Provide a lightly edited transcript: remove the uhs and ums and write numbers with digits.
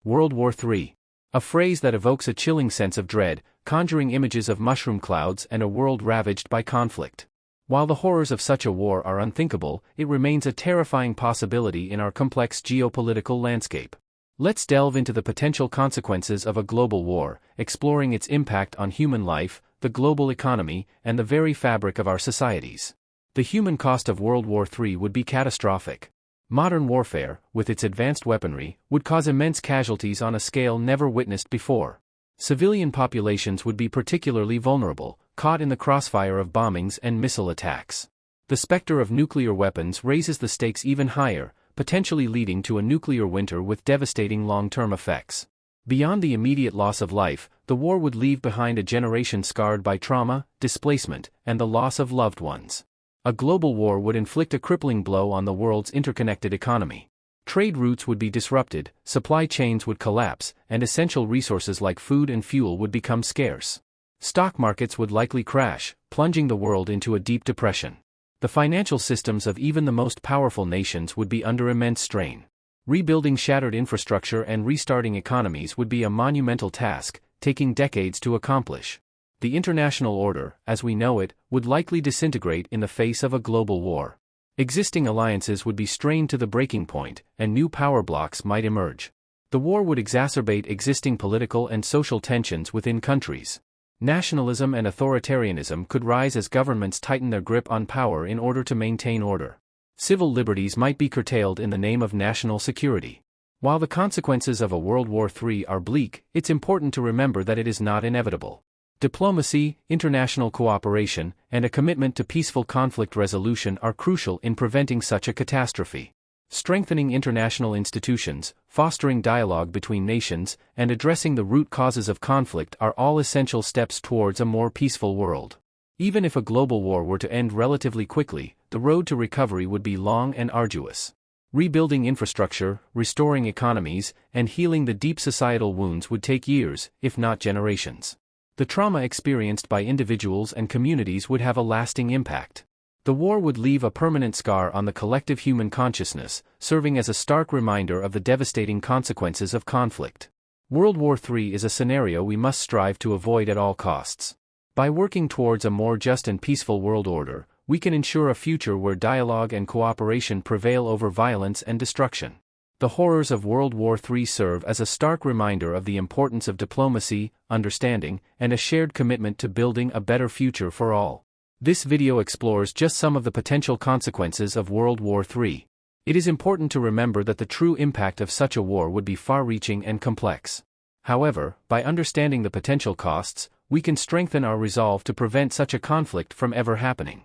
World War III. A phrase that evokes a chilling sense of dread, conjuring images of mushroom clouds and a world ravaged by conflict. While the horrors of such a war are unthinkable, it remains a terrifying possibility in our complex geopolitical landscape. Let's delve into the potential consequences of a global war, exploring its impact on human life, the global economy, and the very fabric of our societies. The human cost of World War III would be catastrophic. Modern warfare, with its advanced weaponry, would cause immense casualties on a scale never witnessed before. Civilian populations would be particularly vulnerable, caught in the crossfire of bombings and missile attacks. The specter of nuclear weapons raises the stakes even higher, potentially leading to a nuclear winter with devastating long-term effects. Beyond the immediate loss of life, the war would leave behind a generation scarred by trauma, displacement, and the loss of loved ones. A global war would inflict a crippling blow on the world's interconnected economy. Trade routes would be disrupted, supply chains would collapse, and essential resources like food and fuel would become scarce. Stock markets would likely crash, plunging the world into a deep depression. The financial systems of even the most powerful nations would be under immense strain. Rebuilding shattered infrastructure and restarting economies would be a monumental task, taking decades to accomplish. The international order, as we know it, would likely disintegrate in the face of a global war. Existing alliances would be strained to the breaking point, and new power blocs might emerge. The war would exacerbate existing political and social tensions within countries. Nationalism and authoritarianism could rise as governments tighten their grip on power in order to maintain order. Civil liberties might be curtailed in the name of national security. While the consequences of a World War III are bleak, it's important to remember that it is not inevitable. Diplomacy, international cooperation, and a commitment to peaceful conflict resolution are crucial in preventing such a catastrophe. Strengthening international institutions, fostering dialogue between nations, and addressing the root causes of conflict are all essential steps towards a more peaceful world. Even if a global war were to end relatively quickly, the road to recovery would be long and arduous. Rebuilding infrastructure, restoring economies, and healing the deep societal wounds would take years, if not generations. The trauma experienced by individuals and communities would have a lasting impact. The war would leave a permanent scar on the collective human consciousness, serving as a stark reminder of the devastating consequences of conflict. World War III is a scenario we must strive to avoid at all costs. By working towards a more just and peaceful world order, we can ensure a future where dialogue and cooperation prevail over violence and destruction. The horrors of World War III serve as a stark reminder of the importance of diplomacy, understanding, and a shared commitment to building a better future for all. This video explores just some of the potential consequences of World War III. It is important to remember that the true impact of such a war would be far-reaching and complex. However, by understanding the potential costs, we can strengthen our resolve to prevent such a conflict from ever happening.